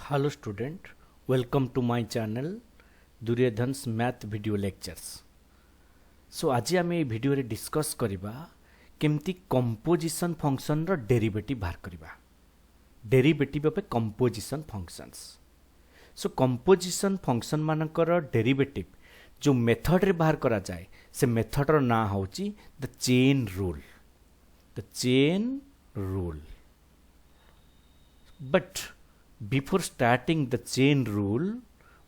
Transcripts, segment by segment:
Hello student, welcome to my channel Duryodhan's math video lectures. So आज आम ये video रे डिस्कस करिबा केमती कंपोजिशन फंक्शन रो डेरिवेटिव बाहर करिबा derivative of A composition functions. So composition function मानकर डेरिवेटिव जो मेथड रे बाहर करा जाए से मेथड रो ना होची the chain rule. But before starting the chain rule,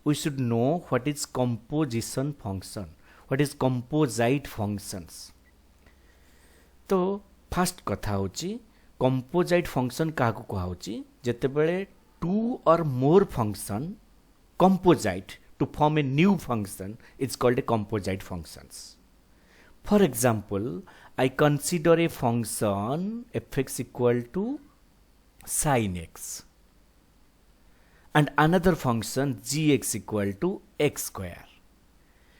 we should know what is composition function, what is composite functions. तो फर्स्ट कथा होची composite function काहको कहा होची जेते बेले two or more function composite to form a new function is called a composite functions. For example, I consider a function fx equal to sin x and another function gx equal to x square.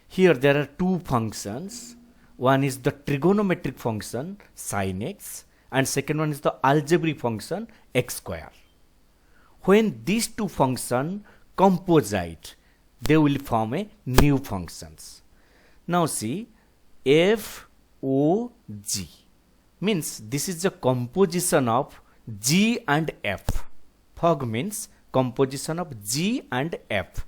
Here there are two functions. One is the trigonometric function sin x and second one is the algebraic function x square. When these two functions composite, they will form a new functions. Now see, f o g means this is the composition of g and f. Fog means composition of g and f.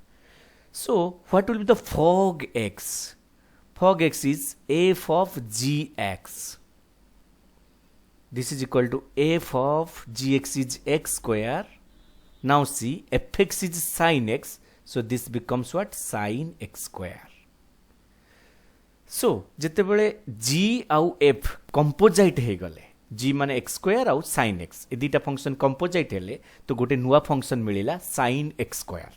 So what will be the fog x? Fog x is f of gx. This is equal to f of gx is x square. Now see, fx is sin x, so this becomes what? Sin x square. So जते बेले g आउ f composite हे गले, g माने x square आउ sin x ए दीटा function composite हेले तो गोटे नुआ फंक्शन मिलिला sin x square.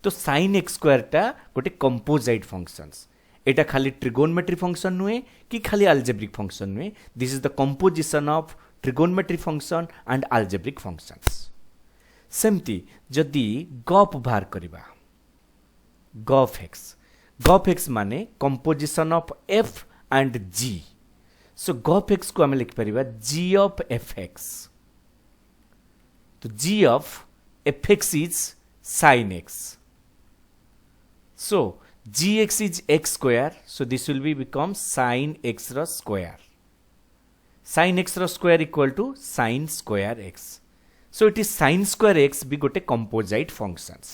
तो sin x square टा गोटे कंपोजिट फंक्शंस. एटा खाली ट्रिगोनमेट्री फंक्शन नुए कि खाली अलजेब्रिक फंक्शन नुए. This is the composition of trigonometry function and algebraic functions. सेमती जदी गॉफ बाहर करिबा गॉफ x माने composition of f and g. So g o f x को हमें लिख परिबा g of fx. तो g of fx is sin x. So gx is x square, so this will be become sin x ro square. Sin x ro square equal to sin square x. So it is sin square x भी गोटे composite functions.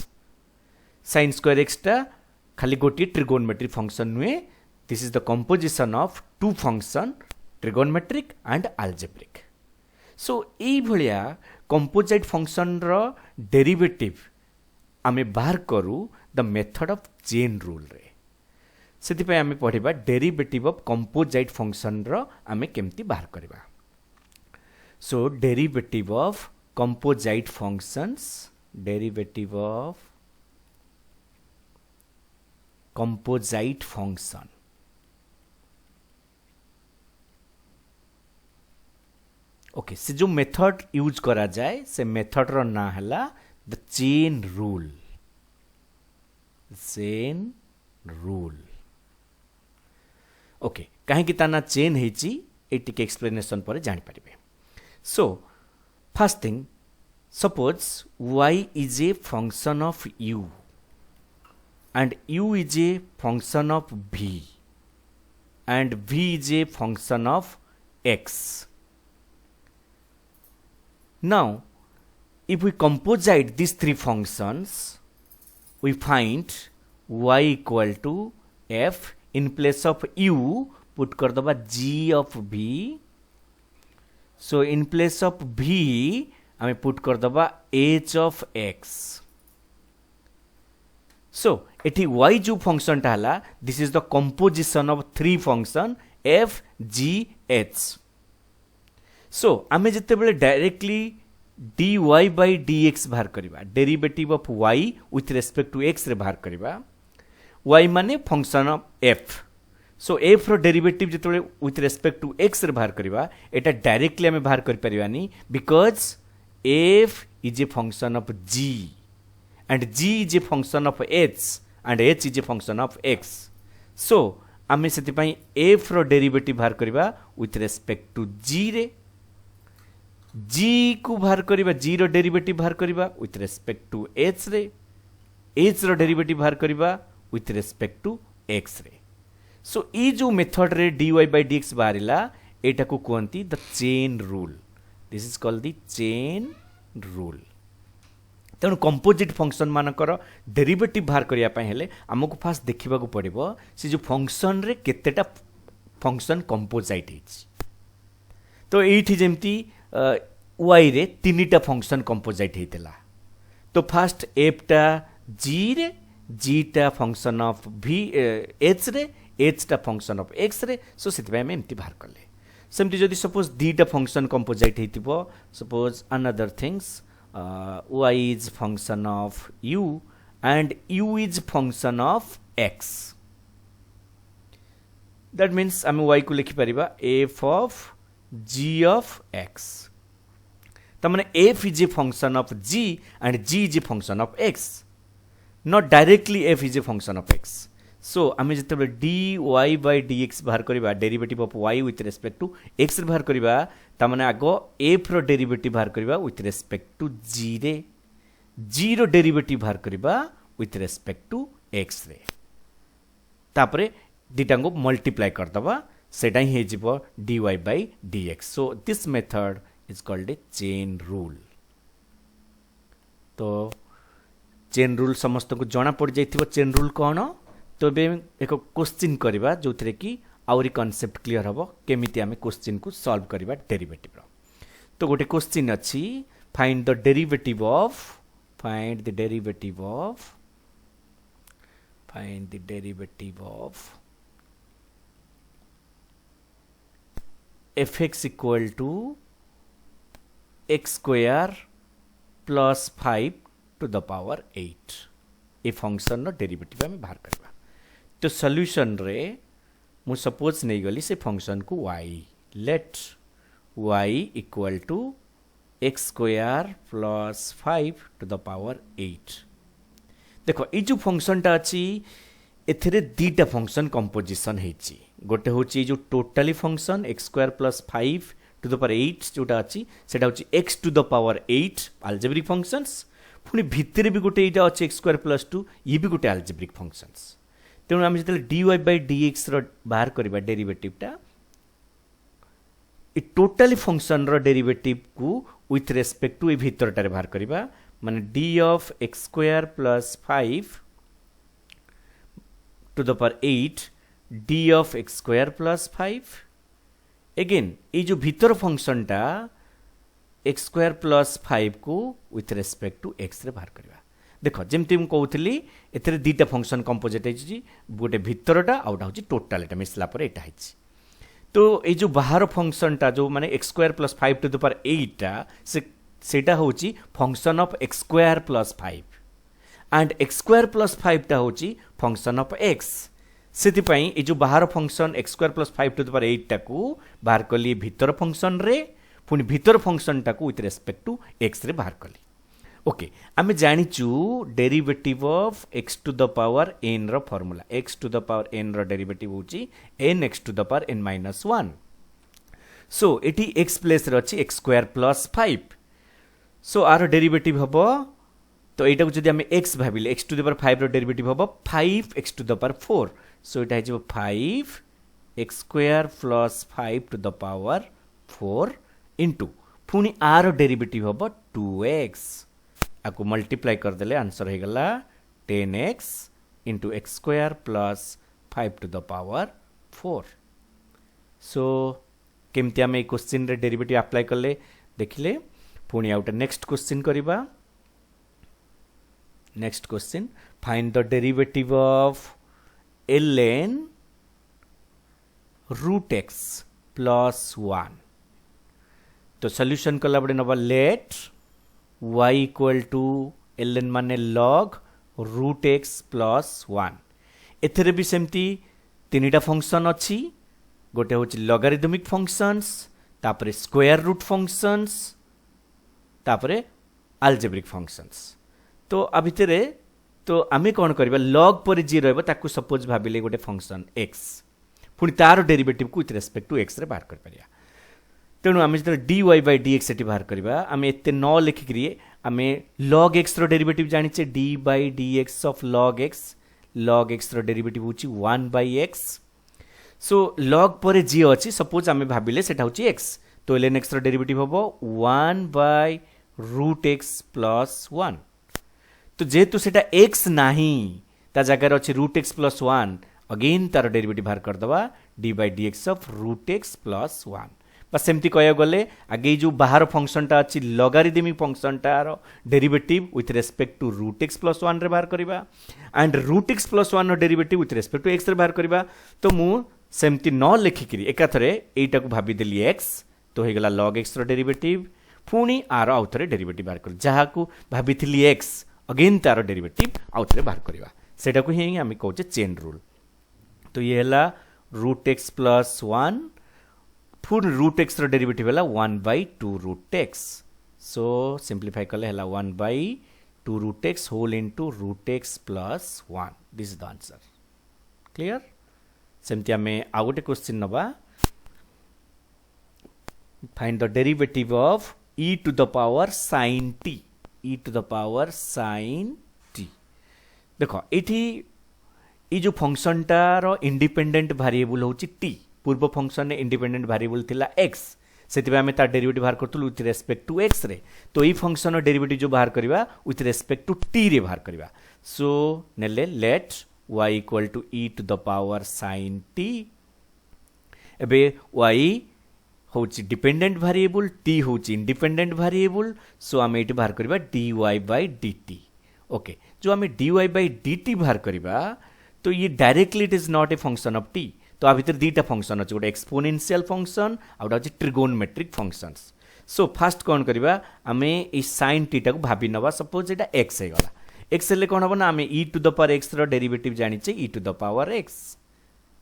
Sin square x टा खाली गोटे trigonometric function नुए. This is the composition of two function trigonometric and algebraic. So AE भलिया composite function row derivative आमे बाहर करू the method of chain rule रे. सेति पे आमे पढिबा derivative of composite function रो आमे केमती बाहर करबा. So derivative of composite functions, derivative of composite function. Okay से जो मेथड यूज करा जाए से मेथड रो ना हला द चेन रूल. ओके काहे कि ताना चेन हेची ए टिके एक्सप्लेनेशन पर जानि परिबे. So first thing, suppose y is a function of u and u is a function of v and v is a function of x. Now, if we composite these three functions, we find y equal to f. In place of u, put कर दबा g of v. So in place of v, हमें put कर दबा h of x. So एठी y जो function टा हला, this is the composition of three function f, g, h. So आमे जते बेले डायरेक्टली dy by dx बाहर करिबा, derivative of y with respect to x रे बाहर करिबा. y माने function of f. So f रो डेरिवेटिव जते विथ रेस्पेक्ट टू x रे बाहर करिबा, एटा डायरेक्टली आमे बाहर करि परिबानी because f is a function of g and g is a function of h and h is a function of x. So आमे सेति पई f रो डेरिवेटिव बाहर करिबा विथ रेस्पेक्ट टू g रे. g को बाहर करिबा g रो डेरिवेटिव बाहर करिबा विथ रेस्पेक्ट टू h रे h रो डेरिवेटिव बाहर करिबा विथ रेस्पेक्ट टू x रे सो ई जो मेथड रे dy by dx बाहरिला एटा को कहंती the chain rule this is called the chain rule तेणु कंपोजिट फंक्शन मानकर डेरिवेटिव बाहर करिया पय हेले हमकु फास्ट देखिबा को पड़िबो से जो फंक्शन रे केतेटा फंक्शन कंपोजाइट हिच तो एठी जेमती y रे तीनटा फंक्शन कंपोजाइट हेतला तो फास्ट f टा g रे g टा फंक्शन ऑफ v h रे h टा फंक्शन ऑफ x रे सो सेति हम एमती बाहर करले सेमती जदि सपोज दीटा फंक्शन कंपोजाइट हेतिबो suppose another things y is function of u and u is function of x that means आम y को लिखि परिबा f of g of x तमने f is a function of g and g is a function of x not directly f is a function of x so आम जते dy by dx बाहर करिबा derivative of y with respect to x रे बाहर करिबा तमने आगो f रो डेरिवेटिव बाहर करिबा with respect to g रे g रो डेरिवेटिव बाहर करिबा with respect to x रे तापरे दिटा को मल्टीप्लाई कर दबा सेटा ही हे जिवो dy by dx so this method is called a chain rule तो चेन रूल समस्त को जाना पड़ जाइथिबो चेन रूल कोन तो बे एक क्वेश्चन करबा जोथरे कि आउरी कांसेप्ट क्लियर हबो केमिति हमें क्वेश्चन को सॉल्व करबा डेरिवेटिव रो तो गोटे क्वेश्चन अछि find the derivative of fx equal to x square plus 5 to the power 8 ए फंक्शन रो डेरिवेटिव हमें बाहर करबा तो सॉल्यूशन रे मु सपोज नहीं गली से फंक्शन को y let y equal to x square plus 5 to the power 8 देखो ई जो फंक्शन टा अछि एथरे दीटा फंक्शन कंपोजिशन हेची गोटे होची जो totally function x square plus 5 to the power 8 जोटा अछि सेटा होची x to the power 8 algebraic functions पुनी भितरे भी गोटे एटा अछि x स्क्वायर प्लस 2 ये भी गोटे अलजेब्रिक फंक्शंस तेणु आम जो dy by dx रो बाहर करबा डेरिवेटिव टा ए टोटली फंक्शन रो डेरिवेटिव को विथ रेस्पेक्ट टू ए भीतर टारे बाहर करबा माने d of x square plus 5 to the power 8 d of x square plus 5 again ए जो भीतर फंक्शन टा x square plus 5 को विथ रेस्पेक्ट टू x रे बाहर करबा देखो जेमती मु कहउथली एथरे दीटा फंक्शन कंपोजिट हेछि गोटे भीतरटा आउटा होछि टोटल एटा मिसला पर एटा हेछि तो ए जो बाहर फंक्शन टा जो माने x square plus 5 to the power 8 टा सेटा होछि function of x square plus 5 and x square plus 5 टा होछि फंक्शन ऑफ x सेति पई ए जो बाहर function x square plus 5 to the power 8 टा को बाहर करली भीतर फंक्शन रे पुनी भीतर फंक्शन टा को विथ रेस्पेक्ट टू x रे बाहर करली ओके आमे जानिचु derivative of x to the power n रो formula x to the power n रो डेरिवेटिव होची n x to the power n minus 1 so एटी x प्लेस रे अछि x स्क्वायर प्लस 5 सो आर डेरिवेटिव हबो तो एटा को जदि हमें x भाबिले x टू द पावर 5 रो डेरिवेटिव हबो 5x टू द पावर 4 सो एटा हिजो 5 x square plus 5 to the power 4 into पुनी आर डेरिवेटिव हबो 2x आपको मल्टीप्लाई कर देले आंसर हो गला 10x into x square plus 5 to the power 4 so केमती आम क्वेश्चन रे डेरिवेटिव अप्लाई करले देखिले पुणी आउटे नेक्स्ट क्वेश्चन करिबा next question find the derivative of ln root x plus 1 तो सॉल्यूशन कला बडे नबा let y equal to ln माने log रूट x प्लस 1 एथरे भी सेमती तीनटा फंक्शन अछि गोटे होछि लॉगरिथमिक फंक्शंस तापरे स्क्वायर रूट फंक्शंस तापरे अलजेब्रिक फंक्शंस तो आ भितरे तो आमे कोन करबा log पर जी रहबो ताकू सपोज भाबिले गोटे फंक्शन x पुनी तार डेरिवेटिव को विथ रेस्पेक्ट टू x रे बाहर कर परिया तेणु आम जो dy by dx ये बाहर करवा आम एत न लिखिकी आम log x डेरिवेटिव जानिचे d by dx of log x derivative होची 1 by x सो log पर जी अच्छी सपोज आम भाविले सेटा होची x तो ln x डेरिवेटिव होबो 1 by root x plus 1 तो जेहेतु सेटा x नाही ता जगह अच्छे root x plus 1 अगेन तार डेरिवेटिव बाहर करदवा d by dx of root x plus 1 बस सेमती कह गले आगे जो बाहर फंक्शन टा अच्छी लॉगरिथमिक फंक्शन टार derivative with respect to root x plus 1 रे बाहर करवा and root x plus 1 derivative with respect to x रे बाहर करवा तो मु सेमती न लिखिकी एकाथरे एटा को भाभी देली एक्स तो हो गला log x डेरिवेटिव पुणी आर आउ थे डेरिवेटिव बाहर कर जहाँ को भाभी एक्स अगेन तार डेरिवेटिव आउ थे बाहर करवा सेटा को ही आम कहचे चेन रूल तो ये है रूट एक्स प्लस 1 फिर रूट एक्स डेरिवेटिव है 1 by 2 root x so simplify कले है 1 by 2 root x whole into root x plus 1 this is the answer clear सेमती आम आउ गोटे क्वेश्चन नवा find the derivative of e to the power sin t e to the power sin t देखो ये जो फंक्शन टार independent variable होची t पूर्व फंक्शन ने इंडिपेंडेंट वेरिएबल थिला x से आम तार डेरिवेटिव बाहर करतलु विथ रेस्पेक्ट टू x रे तो ये फंक्शन डेरिवेटिव जो बाहर करवा विथ रेस्पेक्ट टू t रे बाहर करवा सो नेले let y equal to e to the power sin t एबे y होची डिपेंडेंट वेरिएबल t होची इंडिपेंडेंट वेरिएबल सो आम ये बाहर करवा dy by dt ओके जो आम dy by dt बाहर करवा तो ये directly it is not a function of t तो आ भीतर दीटा फंक्शन अच्छे गोटे एक्सपोनेंशियल फंक्शन आउटा हूँ ट्रिगोनमेट्रिक फंक्शंस सो फास्ट कौन करवा आम ये साइन टीटा को भाभी नवा सपोज ये एक्स हो गला एक्स हेल्ले कौन हम ना आम e to the power x derivative जानिचे e to the power x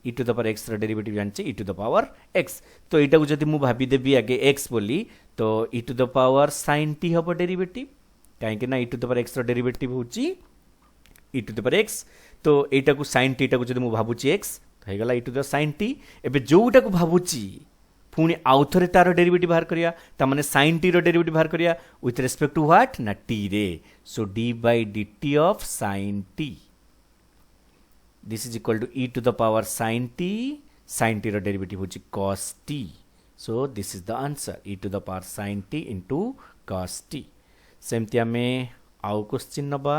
e to the power x derivative जानिचे e to the power x तो यहाँ को जब मुझे भाभीदेवी आगे एक्स बोली तो e to the power sine t हम डेरिवेटिव कहीं e to the power x derivative हूँ e to the power x तो यहाँ को साइन टीटा को जब मुझे भावुची एक्स हो गला e to the sine t एवं जोटा को भावुची पुणी आउ थे तार डेरिवेटिव बाहर करिया तामाने साइन टी रो डेरिवेटिव बाहर करिया विथ रेस्पेक्ट टू व्हाट ना टी रे so d by dt of sine t this is equal to e to the power sine t रो डेरिवेटिव होची cos t so this is the answer e to the power sine t into cos t सेमती आमे आउ question नबा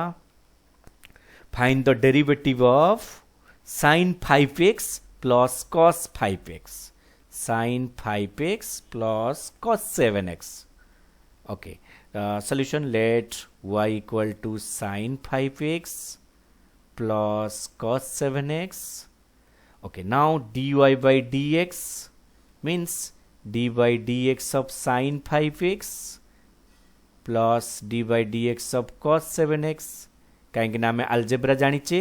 find the derivative of sin 5x plus cos 5x sin 5x plus cos 7x okay solution let y equal to sin 5x plus cos 7x okay now dy by dx means dy by dx of sin 5x plus dy by dx of cos 7x कहीं आम algebra जानिचे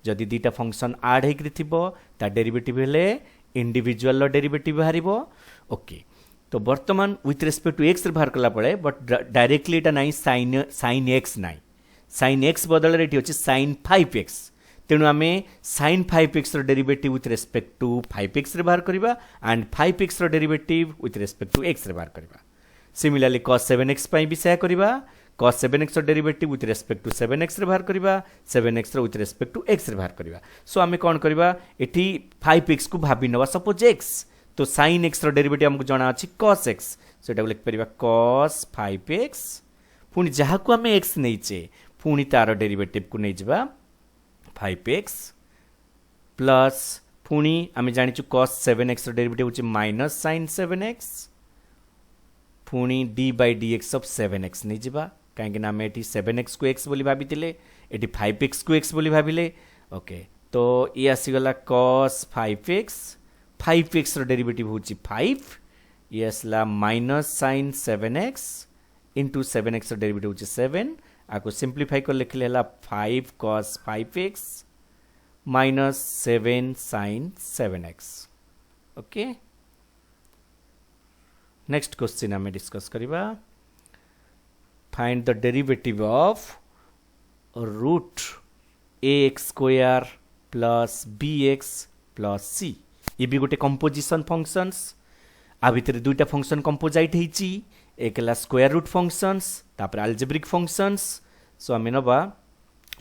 जदि दीटा function आड होता derivative हेले individual derivative बाहर okay तो बर्तमान with respect to x बाहर कला पड़े बट डायरेक्टली एटा नहीं साइन एक्स ना साइन एक्स बदल ये अच्छे साइन 5x तेणु आम sine 5x derivative with respect to 5x बाहर करवा and 5x derivative with respect to x बाहर करवा सिमिलरली cos 7x भी सेया करवा cos 7x derivative with respect to 7x बाहर करवा 7x with respect to x बाहर करवा सो आम कौन करवा एटी 5x को भाभी नवा सपोज x तो sin x डेरिवेटिव हमको जना अच्छी cos x सो एटा लिख परिबा cos 5x पुणी जहाँ को आम x नहींचे पुणी तार डेरिवेटिव को नहीं जावा 5x प्लस पुणी आम जानिचु cos 7x डेरिवेटिव होची माइनस sin 7x पुणी d by dx of 7x नहीं जावा कहीं आम ये 7x को x बोली भाभी ये 5x को x बोली भाविले ओके तो ये आसीगला cos 5x डेरिवेटिव होची 5 ये आसला minus sin 7x into 7x derivative होची 7 आपको सिंप्लीफाई कर लिखले हला 5 cos 5x minus 7 sin 7x okay next question आम डिस्कस करिबा find the derivative of root ax square plus bx plus c ये भी गोटे कंपोजिशन फंक्शंस आ भितर दुईटा फंक्शन कंपोजाइट होईची एक है स्क्वायर रूट फंक्शंस तापर अलजेब्रिक फंक्शंस सो आम नवा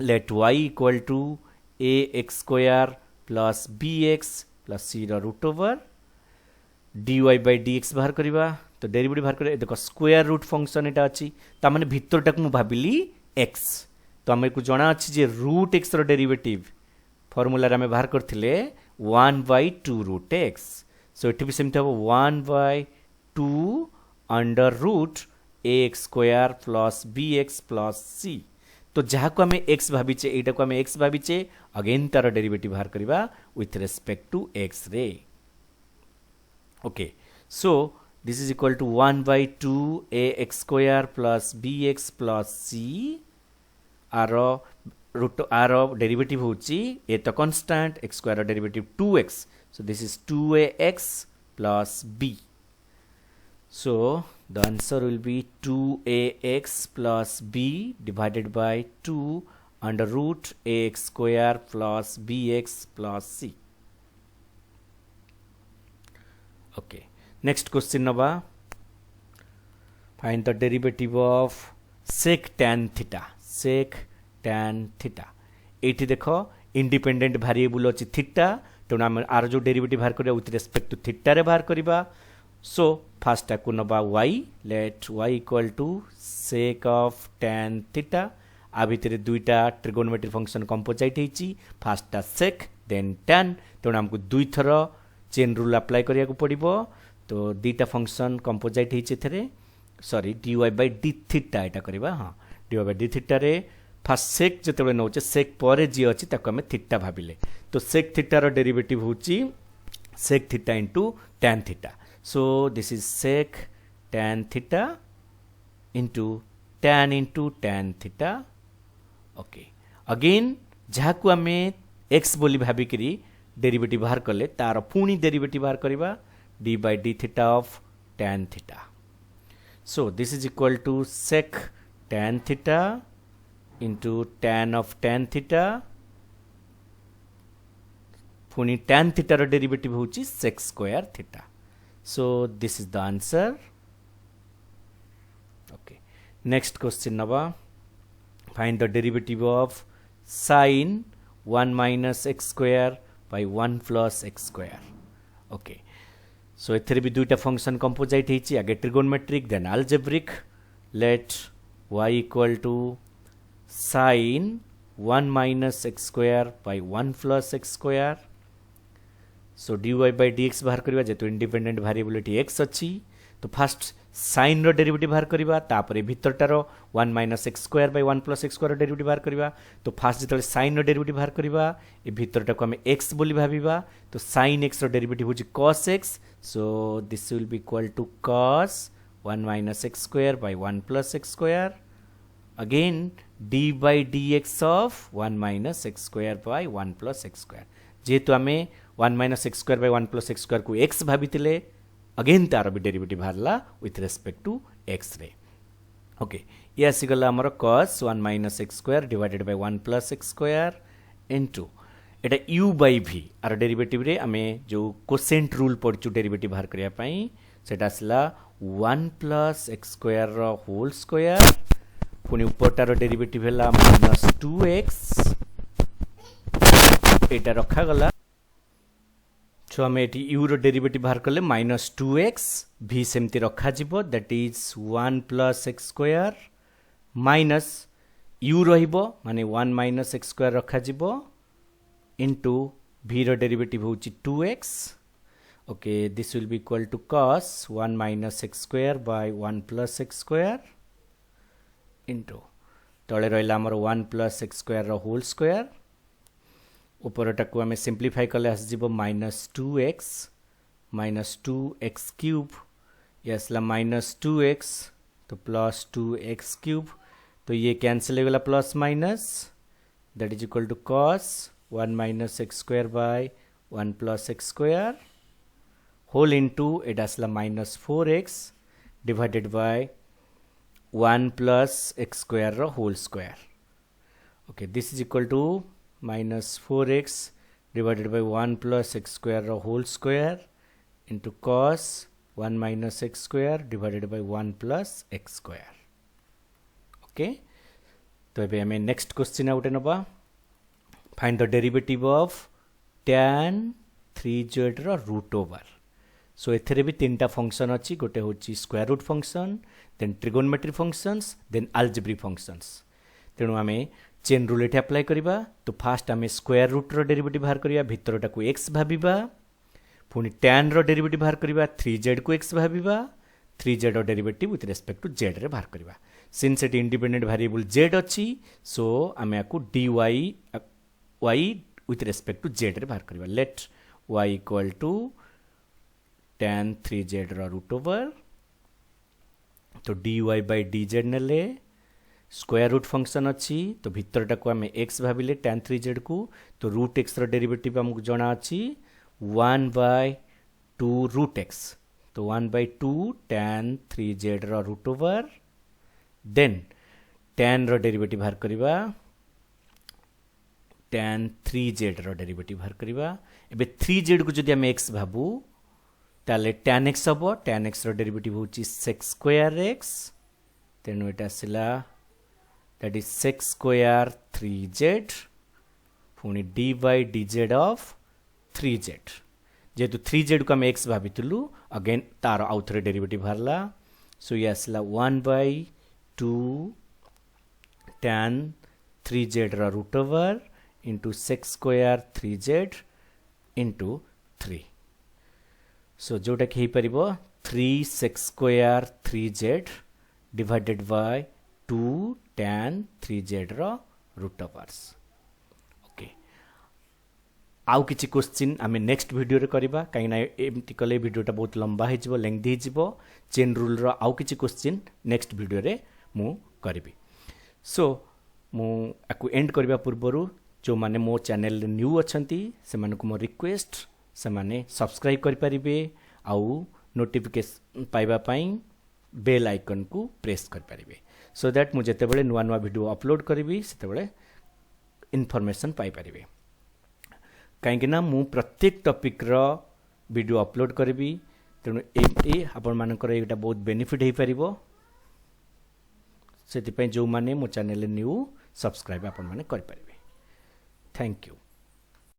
let y equal to a x square plus b x plus c root over dy by dx बाहर करवा तो डेरिवेटिव बाहर कर देख स्क्वायर रूट फंक्शन एटा अच्छी तार भितरटा को भाविली x तो आम को जना अच्छी जे रूट एक्स डेरिवेटिव फर्मूला आम बाहर करथिले 1/2 रूट एक्स सो ये भी सेमती हम 1/2 under root a x square plus b x plus c तो जहाँ को आम एक्स भाविचे यहाँ को आम एक्स भाविचे अगेन तार डेरिवेटिव बाहर करवा विथ रेस्पेक्ट टू एक्स रे okay so this is equal to 1/2 a x square plus b x plus c आर रूट आर डेरिवेटिव होची ए तो constant x square derivative 2x so this is 2ax plus b so the answer will be 2ax plus b divided by 2 under root ax square plus bx plus c okay next question naba find the derivative of sec tan theta sec tan theta एठी देखो independent variable अछि theta तेणु आम are जो derivative बाहर करवा with respect to theta रे बाहर करवा सो फास्ट को नवा y let y equal to sec of tan theta आ भितर दुईटा ट्रिगोनोमेट्री फंक्शन कंपोजाइट होईची फास्टा सेक देन tan तेणु आमको दुई थर चेन रूल अप्लाई करिया को पड़िबो तो दुईटा फंक्शन कंपोजाइट होईची एथरे sorry dy by d theta एटा करवा हां dy बाय d थीटा रे फास्ट सेक जिते नौचे सेक पर जी अच्छी आम थीटा भाविले तो सेक थीटार डेरिवेटिव होची sec theta into tan theta so this is sec tan theta into tan theta okay again जहाँ को आम एक्स बोली भाविकी डेरिवेटिव बाहर कले तार पुणी डेरिवेटिव बाहर करवा d by d theta of tan theta so this is equal to sec tan theta into tan of tan theta पुनी tan theta रो डेरिवेटिव होची sec square theta so this is the answer okay next question naba find the derivative of sin 1 minus x square by 1 plus x square okay so एथरे भी दुईटा function composite हेची आगे trigonometric then algebraic let y equal to sin 1 minus x square by 1 plus x square so dy by dx बाहर करवा जेतो independent variability x अच्छी तो फास्ट sin रो डेरिवेटिव बाहर करवा तापरे भीतरटार 1 minus x square by 1 plus x square रो डेरिवेटिव बाहर करवा तो फास्ट जेतो sin रो डेरिवेटिव बाहर करवा ए भीतरटा को हम x बोली भाबिबा तो sin x रो डेरिवेटिव होची cos x so this will be equal to cos 1 minus x square by 1 plus x square again d by dx of 1 minus x square by 1 plus x square जेहेतु आम 1 minus x square by 1 plus x square को x भाविले again तार भी derivative बाहरला with respect to x रे okay ये आसीगला आमर cos 1 minus x square divided by 1 plus x square into Etah u by v आर डेरिवेटिव रे आम जो कोसेंट रूल पढ़चु डेरिवेटिव बाहर करिया पई सेटा आसला 1 plus x square रो होल स्क्वायर पुनी उपरटार डेरिवेटिव है माइनस 2x एटा रखा गला सो आम ये यू रो डेरिवेटिव बाहर कले माइनस 2x v सेमती रखा जिवो that is 1 plus x square minus u रहिबो माने 1 माइनस x स्क्वायर रखा जिवो इनटू v रो डेरिवेटिव होची 2x okay this will be equal to cos 1 minus x square by 1 plus x square into तले रहा आमर 1 प्लस एक्स स्क्वायर रो whole square उपरटा को आम सिंप्लीफाई कले आसजिबो माइनस 2x क्यूब ये आसला माइनस 2x तो प्लस 2x क्यूब तो ये कैंसिल हो गला plus minus that is equal to cos 1 minus x square by 1 plus x square whole into एट आसला minus 4x divided by 1 plus x square ro whole square okay this is equal to minus 4x divided by 1 plus x square ro whole square into cos 1 minus x square divided by 1 plus x square. Okay, तो ଏବେ ଆମେ next question आउटे नबा. Find the derivative of tan 3z ର root over. So एथरे भी तीनटा function अछि. गोटे होची square root function, then trigonometry functions, then algebraic functions. तेणु आमे चेन रूल एठी अप्लाई करिबा. तो फास्ट आमे स्क्वायर रूट रो डेरिवेटिव बाहर करिया, भितरटा को x भाबिबा. पुनी tan रो डेरिवेटिव बाहर करिबा, 3z को x भाबिबा. 3z रो derivative with respect to z रे बाहर करिबा. Since it independent variable z अछि, सो आमे आकु dy y with respect to z रे बाहर करिबा. Let y equal to tan 3z रो रूट ओवर. तो dy by dz नेले स्क्वायर रूट फंक्शन अच्छी. तो भितरटा को आम x भाविले tan 3z को. तो रूट x रो डेरिवेटिव हमको जना अच्छी 1 by 2 रूट x. तो 1 by 2 tan 3z रो रूट ओवर. देन tan रो डेरिवेटिव बाहर करिबा, tan 3z रो डेरिवेटिव बाहर करिबा. एबे 3z को जदि हम x भाबू ताले tan x हबो. tan x रो डेरिवेटिव होची sec square x. तेनु एटा आसिला that is sec square 3z पुणी dy dz of 3z. जेतु 3z को हम x भाबितलु, अगेन तार आउथरे डेरिवेटिव बाहरला. सो ये आसिला 1 by 2 tan 3z रा root over into sec square 3z into 3. So जोटा कि परिबो 3 sec square 3z divided by 2 tan 3z रो रूट ओवर्स. ओके, आउ किछि क्वेश्चन आमे नेक्स्ट वीडियो रे करबा. काई ना एमति कले वीडियोटा बहुत लंबा हे जिवो, लेंथी हे जिवो. चेन रूल रो आउ किछि क्वेश्चन नेक्स्ट वीडियो रे मु करबी. सो मु आकु एंड करबा पूर्वरु जो माने मो चैनल न्यू अछंती से माने को मो रिक्वेस्ट से माने सब्सक्राइब करि परिबे. आउ नोटिफिकेशन पाइबा पई बेल आइकन को प्रेस कर परिबे. सो दैट मु जेते बेले नुवा नुवा वीडियो अपलोड करिवि सेते बेले इन्फॉर्मेशन पाई परिबे. काहेकि ना मु प्रत्येक टॉपिक रो वीडियो अपलोड करिवि. तेनु ए आपण मानकर एटा बहुत बेनिफिट हे परिबो. सेति पई जो माने मो चैनल न्यू सब्सक्राइब आपण माने कर परिबे. Thank you.